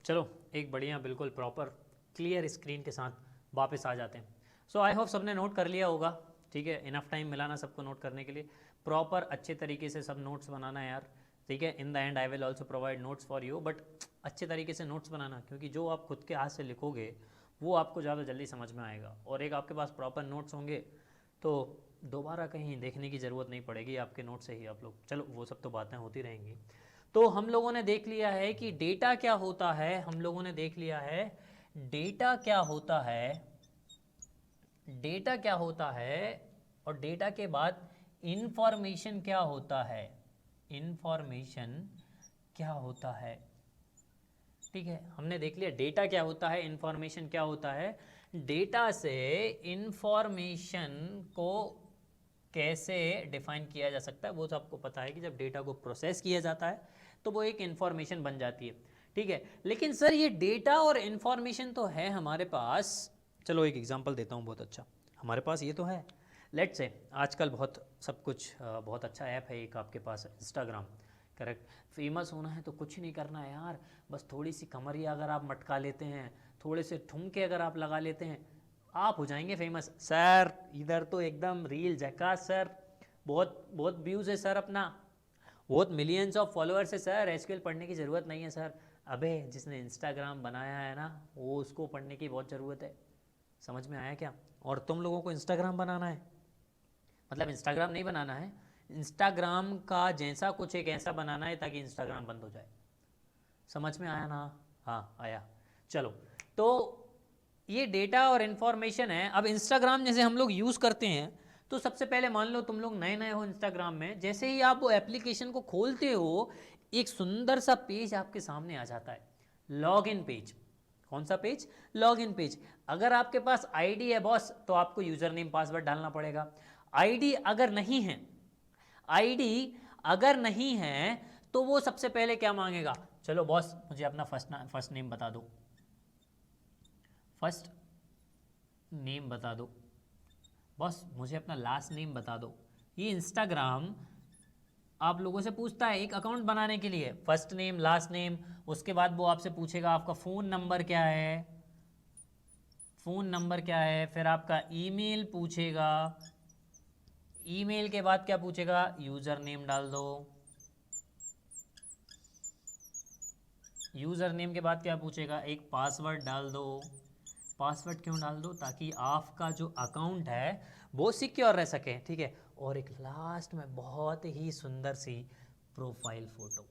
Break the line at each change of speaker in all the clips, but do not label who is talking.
चलो एक बढ़िया बिल्कुल प्रॉपर क्लियर स्क्रीन के साथ वापस आ जाते हैं। सो आई होप सबने नोट कर लिया होगा, ठीक है। इनफ टाइम मिला ना सबको नोट करने के लिए, प्रॉपर अच्छे तरीके से सब नोट्स बनाना है यार, ठीक है। In the and I will also provide notes for you, but अच्छे तरीके से नोट्स बनाना, क्योंकि जो आप खुद के हाथ से लिखोगे वो आपको ज़्यादा जल्दी समझ में आएगा, और एक आपके पास प्रॉपर नोट्स होंगे तो दोबारा कहीं देखने की ज़रूरत नहीं पड़ेगी, आपके नोट से ही आप लोग, चलो वो सब तो बातें होती रहेंगी। तो हम लोगों ने देख लिया है कि डेटा क्या होता है, हम लोगों ने देख लिया है डेटा क्या होता है, डेटा क्या होता है, और डेटा के बाद इंफॉर्मेशन क्या होता है, इंफॉर्मेशन क्या होता है, ठीक है। हमने देख लिया डेटा क्या होता है, इंफॉर्मेशन क्या होता है। डेटा से इंफॉर्मेशन को कैसे डिफाइन किया जा सकता है, वो तो आपको पता है कि जब डेटा को प्रोसेस किया जाता है तो वो एक इंफॉर्मेशन बन जाती है, ठीक है। लेकिन सर ये डेटा और इंफॉर्मेशन तो है हमारे पास, चलो एक एग्जांपल देता हूँ बहुत अच्छा, हमारे पास ये तो है, लेट्स से आजकल बहुत सब कुछ बहुत अच्छा ऐप है एक आपके पास इंस्टाग्राम, करेक्ट। फेमस होना है तो कुछ नहीं करना है यार, बस थोड़ी सी कमरिया अगर आप मटका लेते हैं, थोड़े से ठुमके अगर आप लगा लेते हैं, आप हो जाएंगे फेमस। सर इधर तो एकदम रील झकास सर, बहुत बहुत व्यूज़ है सर, अपना बहुत मिलियंस ऑफ फॉलोअर्स है सर, एसक्यूएल पढ़ने की ज़रूरत नहीं है सर। अबे जिसने इंस्टाग्राम बनाया है ना, वो उसको पढ़ने की बहुत ज़रूरत है, समझ में आया क्या। और तुम लोगों को इंस्टाग्राम बनाना है, मतलब इंस्टाग्राम नहीं बनाना है, इंस्टाग्राम का जैसा कुछ एक ऐसा बनाना है ताकि इंस्टाग्राम बंद हो जाए, समझ में आया ना। हाँ आया। चलो तो ये डेटा और इन्फॉर्मेशन है। अब इंस्टाग्राम जैसे हम लोग यूज़ करते हैं, तो सबसे पहले मान लो तुम लोग नए नए हो इंस्टाग्राम में, जैसे ही आप वो एप्लीकेशन को खोलते हो एक सुंदर सा पेज आपके सामने आ जाता है, लॉग इन पेज। कौन सा पेज? Log in page. अगर आपके पास आईडी है बॉस तो आपको यूजर नेम पासवर्ड डालना पड़ेगा। आईडी अगर नहीं है, आईडी अगर नहीं है तो वो सबसे पहले क्या मांगेगा, चलो बॉस मुझे अपना फर्स्ट नेम बता दो, फर्स्ट नेम बता दो, बॉस मुझे अपना लास्ट नेम बता दो। ये इंस्टाग्राम आप लोगों से पूछता है एक अकाउंट बनाने के लिए, फर्स्ट नेम लास्ट नेम, उसके बाद वो आपसे पूछेगा आपका फ़ोन नंबर क्या है, फ़ोन नंबर क्या है, फिर आपका ईमेल पूछेगा, ईमेल के बाद क्या पूछेगा, यूज़र नेम डाल दो, यूज़र नेम के बाद क्या पूछेगा, एक पासवर्ड डाल दो। पासवर्ड क्यों डाल दो, ताकि आपका जो अकाउंट है वो सिक्योर रह सके, ठीक है। और एक लास्ट में बहुत ही सुंदर सी प्रोफाइल फोटो,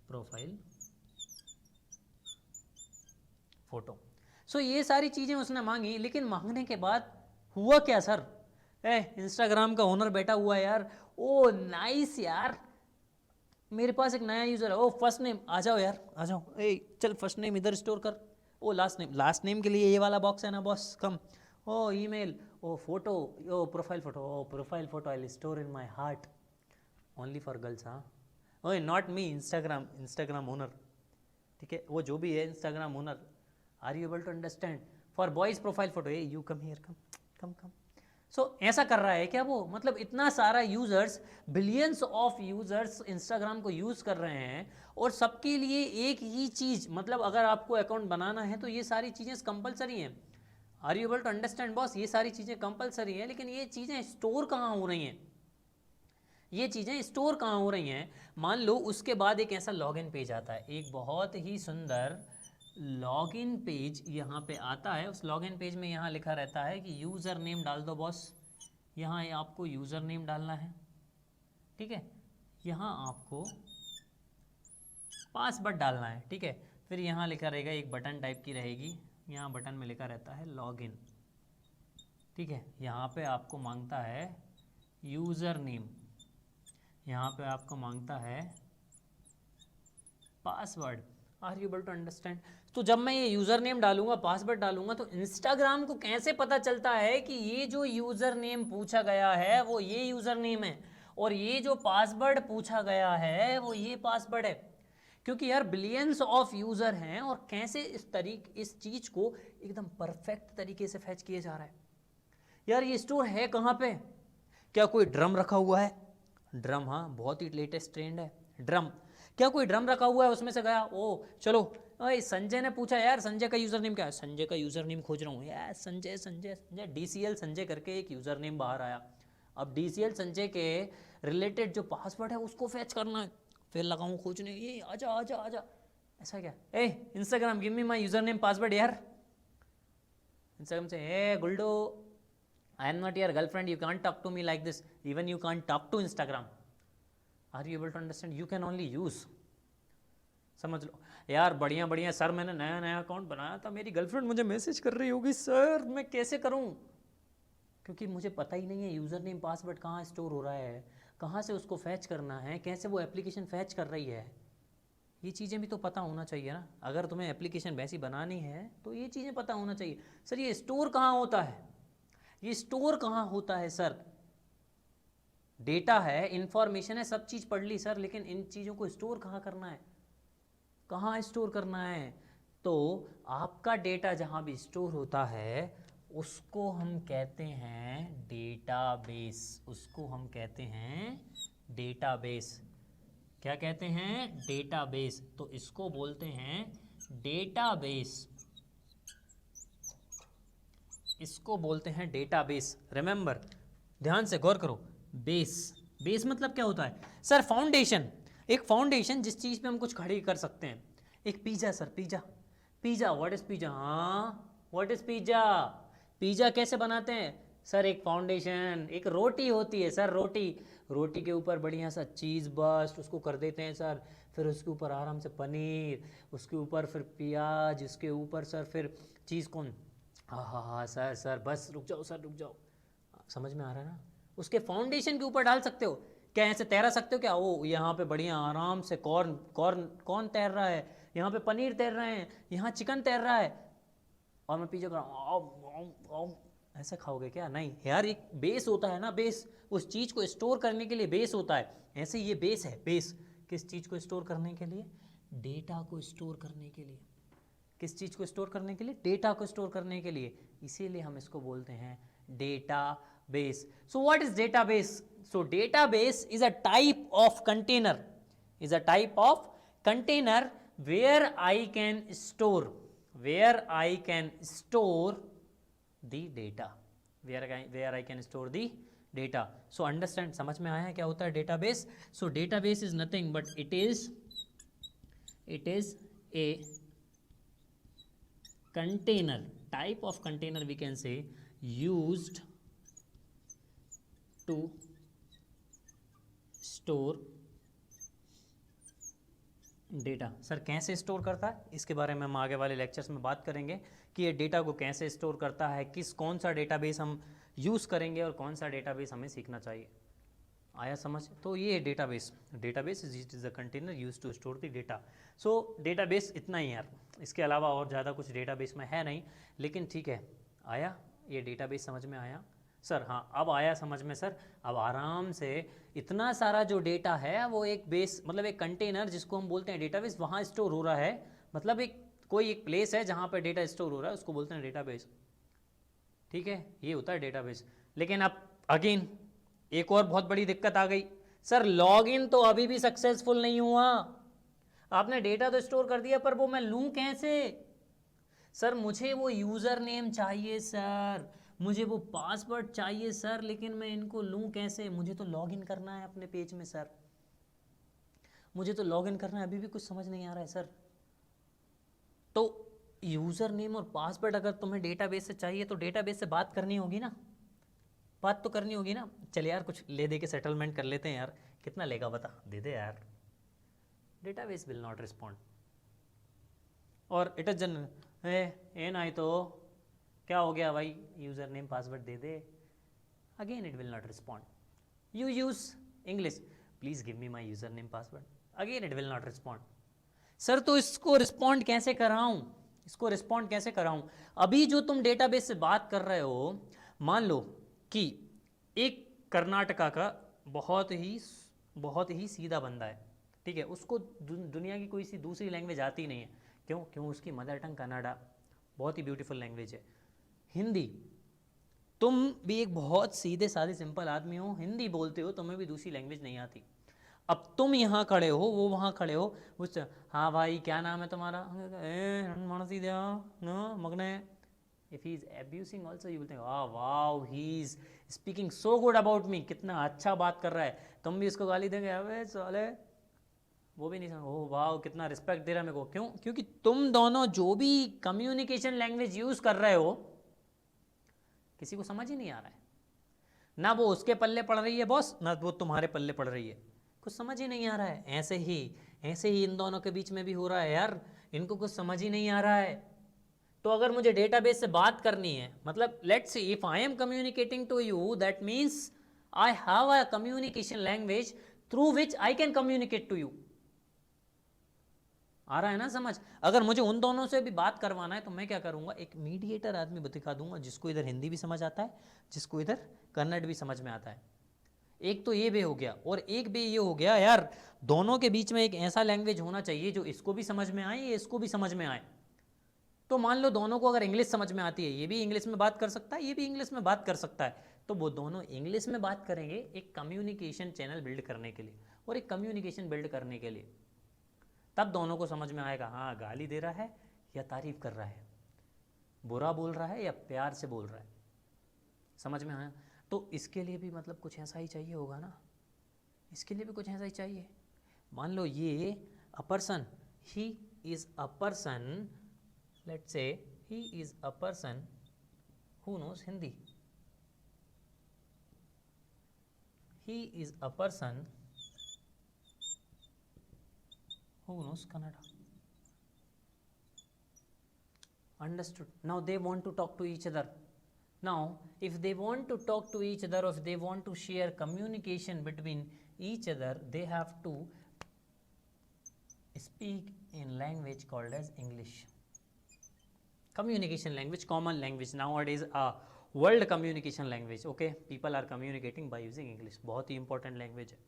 प्रोफाइल फोटो। सो ये सारी चीज़ें उसने मांगी, लेकिन मांगने के बाद हुआ क्या सर, इंस्टाग्राम का ओनर बैठा हुआ है यार, ओ नाइस यार, मेरे पास एक नया यूज़र है, ओ फर्स्ट नेम आ जाओ यार आ जाओ, चल फर्स्ट नेम इधर स्टोर कर, ओ लास्ट नेम के लिए ये वाला बॉक्स है ना boss, come, oh email, oh photo, oh profile photo I store in my heart only for girls, हाँ ओए नॉट मी, इंस्टाग्राम ओनर, ठीक है, वो जो भी है Instagram owner, are you able to understand, for boys profile photo, hey you come here, come come come. So ऐसा कर रहा है क्या वो, मतलब इतना सारा users, billions of users Instagram को यूज कर रहे हैं, और सबके लिए एक ही चीज, मतलब अगर आपको अकाउंट बनाना है तो ये सारी चीजें कंपलसरी हैं। Are you able to understand boss, ये सारी चीजें कंपलसरी हैं, लेकिन ये चीजें स्टोर कहाँ हो रही हैं, ये चीज़ें स्टोर कहाँ हो रही हैं। मान लो उसके बाद एक ऐसा लॉगिन पेज आता है, एक बहुत ही सुंदर लॉगिन पेज यहाँ पे आता है। उस लॉगिन पेज में यहाँ लिखा रहता है कि यूज़र नेम डाल दो बॉस, यहाँ आपको यूज़र नेम डालना है, ठीक है, यहाँ आपको पासवर्ड डालना है, ठीक है। फिर यहाँ लिखा रहेगा, एक बटन टाइप की रहेगी, यहाँ बटन में लिखा रहता है लॉगिन, ठीक है। यहाँ पे आपको मांगता है यूज़र नेम, यहाँ पे आपको मांगता है password, are you able to understand. तो जब मैं ये यूज़र नेम डालूंगा, पासवर्ड डालूंगा, तो इंस्टाग्राम को कैसे पता चलता है कि ये जो यूज़र नेम पूछा गया है वो ये यूज़र नेम है, और ये जो पासवर्ड पूछा गया है वो ये पासवर्ड है, क्योंकि यार बिलियंस ऑफ यूज़र हैं, और कैसे इस चीज़ को एकदम परफेक्ट तरीके से फैच किया जा रहा है। यार ये स्टोर है कहाँ पे, क्या कोई ड्रम रखा हुआ है, ड्रम, हाँ बहुत ही लेटेस्ट ट्रेंड है ड्रम, क्या कोई ड्रम रखा हुआ है उसमें से गया, ओ चलो ओए संजय ने पूछा यार संजय का यूज़र नेम क्या है, संजय का यूज़र नेम खोज रहा हूँ यार, संजय संजय संजय DCL संजय करके एक यूज़र नेम बाहर आया। अब DCL संजय के रिलेटेड जो पासवर्ड है उसको फैच करना है, फिर लगाऊँ खोजने, ये आजा आजा आजा, ऐसा क्या, hey Instagram give me my user name password यार, इंस्टाग्राम से ए गुल्डो I am not your girlfriend, you can't talk to me like this, even you can't talk to Instagram, are you able to understand, you can only use, समझ लो यार। बढ़िया बढ़िया sir, मैंने नया नया अकाउंट बनाया था, मेरी गर्लफ्रेंड मुझे मैसेज कर रही होगी सर, मैं कैसे करूं, क्योंकि मुझे पता ही नहीं है यूज़र नेम पासवर्ड कहाँ स्टोर हो रहा है, कहाँ से उसको फैच करना है, कैसे वो एप्लीकेशन फैच कर रही है, ये चीज़ें भी तो पता होना चाहिए ना। अगर तुम्हें एप्लीकेशन वैसी बनानी है तो ये चीज़ें पता होना चाहिए। सर ये स्टोर कहाँ होता है, ये स्टोर कहाँ होता है सर, डेटा है, इंफॉर्मेशन है, सब चीज़ पढ़ ली सर, लेकिन इन चीज़ों को स्टोर कहाँ करना है, कहाँ स्टोर करना है। तो आपका डेटा जहाँ भी स्टोर होता है उसको हम कहते हैं डेटाबेस, उसको हम कहते हैं डेटाबेस। क्या कहते हैं, डेटाबेस। तो इसको बोलते हैं डेटाबेस, इसको बोलते हैं डेटाबेस। रिमेंबर, ध्यान से गौर करो, बेस, बेस मतलब क्या होता है सर, फाउंडेशन, एक फाउंडेशन जिस चीज़ पे हम कुछ खड़ी कर सकते हैं। एक pizza sir, pizza, pizza what is pizza, हाँ व्हाट इज़ पिज़्ज़ा, पिज़्ज़ा कैसे बनाते हैं सर, एक फाउंडेशन, एक रोटी होती है सर, रोटी, रोटी के ऊपर बढ़िया सा चीज़ बस्ट उसको कर देते हैं सर, फिर उसके ऊपर आराम से पनीर, उसके ऊपर फिर प्याज, उसके ऊपर सर फिर चीज़ कौन, हाँ हाँ हाँ सर सर बस रुक जाओ सर रुक जाओ, समझ में आ रहा है ना। उसके फाउंडेशन के ऊपर डाल सकते हो क्या, ऐसे तैरा सकते हो क्या, ओ यहाँ पे बढ़िया आराम से कॉर्न कॉर्न कौन तैर रहा है, यहाँ पे पनीर तैर रहे हैं, यहाँ चिकन तैर रहा है, और मैं पीछे कर रहा हूँ, ऐसे खाओगे क्या, नहीं यार, एक बेस होता है ना, बेस उस चीज़ को स्टोर करने के लिए बेस होता है। ऐसे ये बेस है, बेस किस चीज़ को स्टोर करने के लिए, डेटा को स्टोर करने के लिए, किस चीज़ को स्टोर करने के लिए, डेटा को स्टोर करने के लिए, इसीलिए हम इसको बोलते हैं database. So what is database, so database is a type of container, is a type of container where I can store, where I can store the data, where I can store the data. So understand, समझ में आया क्या होता है database? So database is nothing but it is a container, type of container we can say, used to store data. Sir कैसे store करता है, इसके बारे में हम आगे वाले लेक्चर्स में बात करेंगे कि ये डेटा को कैसे स्टोर करता है, किस कौन सा डेटाबेस हम यूज़ करेंगे और कौन सा डेटाबेस हमें सीखना चाहिए। आया समझ? तो ये database, database is a container use to store the data. So database इतना ही यार, इसके अलावा और ज़्यादा कुछ डेटाबेस में है नहीं, लेकिन ठीक है। आया ये डेटाबेस समझ में आया सर? हाँ अब आया समझ में सर। अब आराम से इतना सारा जो डेटा है वो एक बेस मतलब एक कंटेनर जिसको हम बोलते हैं डेटाबेस, वहाँ स्टोर हो रहा है, मतलब एक कोई एक प्लेस है जहाँ पर डेटा स्टोर हो रहा है, उसको बोलते हैं डेटाबेस। ठीक है, ये होता है डेटाबेस। लेकिन अब अगेन एक और बहुत बड़ी दिक्कत आ गई, सर लॉगिन तो अभी भी सक्सेसफुल नहीं हुआ। आपने डेटा तो स्टोर कर दिया पर वो मैं लूँ कैसे? सर मुझे वो यूज़र नेम चाहिए सर, मुझे वो पासवर्ड चाहिए सर, लेकिन मैं इनको लूँ कैसे? मुझे तो लॉगिन करना है अपने पेज में सर, मुझे तो लॉगिन करना है, अभी भी कुछ समझ नहीं आ रहा है सर। तो यूज़र नेम और पासवर्ड अगर तुम्हें डेटाबेस से चाहिए तो डेटाबेस से बात करनी होगी ना, बात तो करनी होगी ना। चल यार कुछ ले दे के सेटलमेंट कर लेते हैं यार, कितना लेगा बता, दे दे यार। डेटाबेस विल नॉट रिस्पॉन्ड और इट इज जनरल ए ना, तो क्या हो गया भाई, user name password they they, again it will not respond. You use English, please give me my user name password, again it will not respond. Sir तो इसको respond कैसे कराऊं, इसको रिस्पॉन्ड कैसे कराऊं? अभी जो तुम डेटाबेस से बात कर रहे हो, मान लो कि एक कर्नाटका का बहुत ही सीधा बंदा है, ठीक है, उसको दुनिया की कोई सी दूसरी लैंग्वेज आती नहीं है। क्यों? उसकी मदर टंग कन्नड़ा, बहुत ही ब्यूटीफुल लैंग्वेज है। हिंदी, तुम भी एक बहुत सीधे साधे सिंपल आदमी हो, हिंदी बोलते हो, तुम्हें भी दूसरी लैंग्वेज नहीं आती। अब तुम यहाँ खड़े हो, वो वहाँ खड़े हो, उससे हाँ भाई क्या नाम है तुम्हारा, मगने। If he is abusing also you will think wow he is speaking so good about me, कितना अच्छा बात कर रहा है, तुम भी इसको गाली देंगे, अबे साले, वो भी नहीं समझ, ओह वाह कितना रिस्पेक्ट दे रहा है मेरे को। क्यों? क्योंकि तुम दोनों जो भी कम्युनिकेशन लैंग्वेज यूज कर रहे हो किसी को समझ ही नहीं आ रहा है, ना वो उसके पल्ले पड़ रही है बॉस, ना वो तुम्हारे पल्ले पड़ रही है, कुछ समझ ही नहीं आ रहा है। ऐसे ही इन दोनों के बीच में भी हो रहा है यार, इनको कुछ समझ ही नहीं आ रहा है। तो अगर मुझे डेटाबेस से बात करनी है, मतलब let's see if I am communicating to you, that means I have a communication language through which I can communicate to you. आ रहा है ना समझ? अगर मुझे उन दोनों से भी बात करवाना है तो मैं क्या करूंगा, एक मीडिएटर आदमी दिखा दूंगा जिसको इधर हिंदी भी समझ आता है, जिसको इधर कन्नड़ भी समझ में आता है। एक तो ये वे हो गया, और एक वे ये हो गया यार, दोनों के बीच में एक ऐसा लैंग्वेज होना चाहिए जो इसको भी समझ में आए, इसको भी समझ में आए। तो मान लो दोनों को अगर इंग्लिश समझ में आती है, ये भी इंग्लिश में बात कर सकता है, ये भी इंग्लिश में बात कर सकता है, तो वो दोनों इंग्लिश में बात करेंगे एक कम्युनिकेशन चैनल बिल्ड करने के लिए, और एक कम्युनिकेशन बिल्ड करने के लिए तब दोनों को समझ में आएगा हाँ गाली दे रहा है या तारीफ कर रहा है, बुरा बोल रहा है या प्यार से बोल रहा है। समझ में आया? तो इसके लिए भी मतलब कुछ ऐसा ही चाहिए होगा ना, इसके लिए भी कुछ ऐसा ही चाहिए। मान लो ये a person, he is a person, let's say he is a person who knows Hindi, he is a person who knows Kannada. Understood? Now they want to talk to each other. Now if they want to talk to each other, or if they want to share communication between each other, they have to speak in language called as English. Communication language, common language, nowadays a world communication language. Okay, people are communicating by using English. बहुत ही important language है,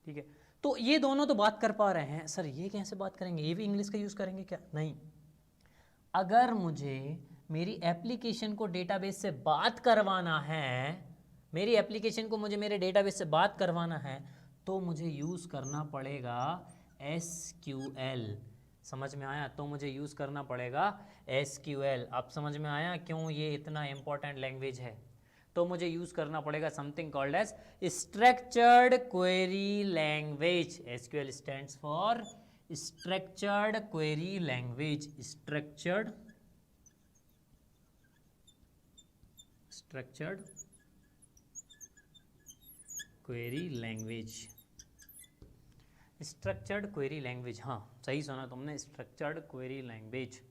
ठीक है। तो ये दोनों तो बात कर पा रहे हैं, सर ये कैसे बात करेंगे, ये भी इंग्लिश का यूज़ करेंगे क्या? नहीं, अगर मुझे मेरी एप्लीकेशन को डेटाबेस से बात करवाना है, मेरी एप्लीकेशन को मुझे मेरे डेटाबेस से बात करवाना है, तो मुझे यूज़ करना पड़ेगा SQL। समझ में आया? तो मुझे यूज़ करना पड़ेगा SQL। अब समझ में आया क्यों ये इतना इंपॉर्टेंट लैंग्वेज है? तो मुझे यूज करना पड़ेगा something called as structured query language. SQL stands for structured query language. Structured query language, structured query language, हाँ सही सुना तुमने, स्ट्रक्चर्ड क्वेरी लैंग्वेज,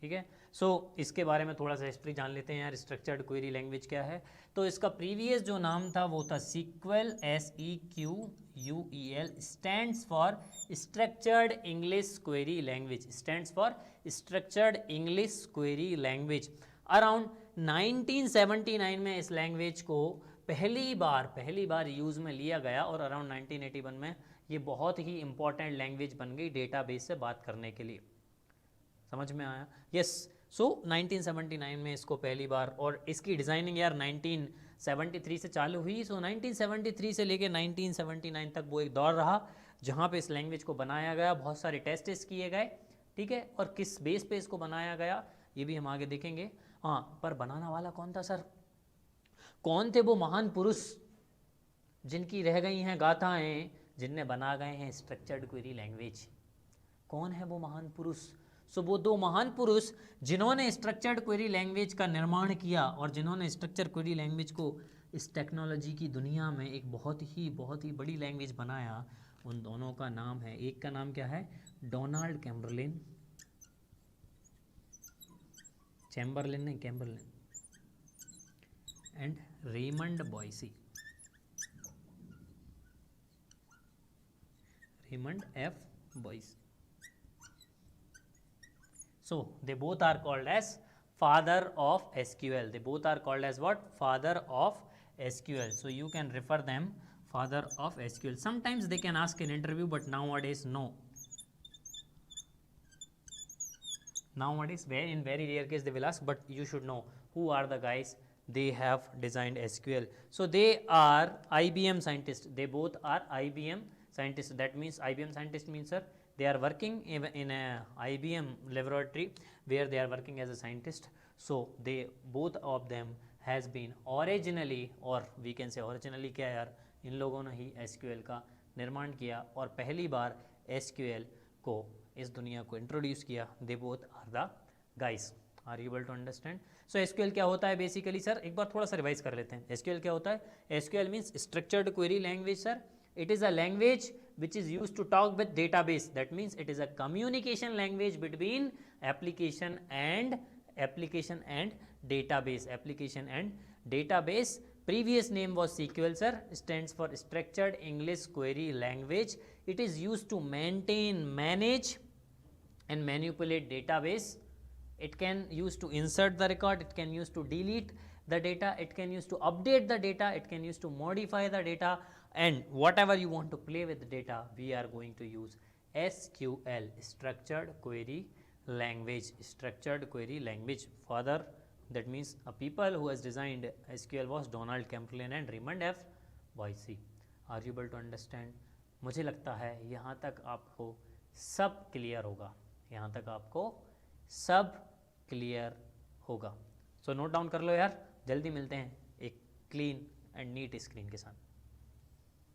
ठीक है। सो इसके बारे में थोड़ा सा हिस्ट्री जान लेते हैं यार, स्ट्रक्चर्ड क्वेरी लैंग्वेज क्या है। तो इसका प्रीवियस जो नाम था वो था SQL, SEQUEL, stands for structured English query language, stands for structured English query language. Around 1979 में इस लैंग्वेज को पहली बार यूज़ में लिया गया, और अराउंड 1981 में ये बहुत ही इंपॉर्टेंट लैंग्वेज बन गई डेटाबेस से बात करने के लिए। समझ में आया? यस। सो 1979 में इसको पहली बार, और इसकी डिज़ाइनिंग यार 1973 से चालू हुई। सो 1973 से लेके 1979 तक वो एक दौर रहा जहाँ पे इस लैंग्वेज को बनाया गया, बहुत सारे टेस्ट किए गए, ठीक है। और किस बेस पे इसको बनाया गया ये भी हम आगे देखेंगे। हाँ, पर बनाना वाला कौन था सर? कौन थे वो महान पुरुष जिनकी रह गई हैं गाथाएं, जिनने बना गए हैं स्ट्रक्चर्ड क्वेरी लैंग्वेज? कौन है वो महान पुरुष? सो वो दो महान पुरुष जिन्होंने स्ट्रक्चर्ड क्वेरी लैंग्वेज का निर्माण किया, और जिन्होंने स्ट्रक्चर क्वेरी लैंग्वेज को इस टेक्नोलॉजी की दुनिया में एक बहुत ही बड़ी लैंग्वेज बनाया, उन दोनों का नाम है, एक का नाम क्या है? डोनाल्ड कैम्बरलिन, चैम्बरलिन नहीं Camberlin, and Raymond Boyce, Raymond F. Boyce. So they both are called as father of SQL. They both are called as what? Father of SQL. So you can refer them father of SQL. Sometimes they can ask in interview, but nowadays no. Nowadays in very rare case they will ask, but you should know who are the guys they have designed SQL. So they are IBM scientists. They both are IBM scientist, that means IBM scientist means, sir, they are working in a IBM laboratory where they are working as a scientist. So they both of them has been originally, or we can say originally क्या यार, इन लोगों ने ही SQL का निर्माण किया और पहली बार SQL को इस दुनिया को इंट्रोड्यूस किया. They both are the guys. Are you able to understand? So SQL क्या होता है बेसिकली सर, एक बार थोड़ा सा रिवाइज कर लेते हैं. SQL क्या होता है? SQL means structured query language sir. It is a language which is used to talk with database. That means it is a communication language between application and database. Application and database. Previous name was SQL sir. Stands for Structured English Query Language. It is used to maintain, manage and manipulate database. It can use to insert the record. It can use to delete the data. It can use to update the data. It can use to modify the data. And whatever you want to play with the data, we are going to use SQL, Structured Query Language. Structured Query Language. Further, that means a people who has designed SQL was Donald Camplin and Raymond F. Boyce. Are you able to understand? मुझे लगता है यहाँ तक आपको सब clear होगा. यहाँ तक आपको सब क्लियर होगा. सो नोट डाउन कर लो यार. जल्दी मिलते हैं एक क्लीन एंड नीट स्क्रीन के साथ.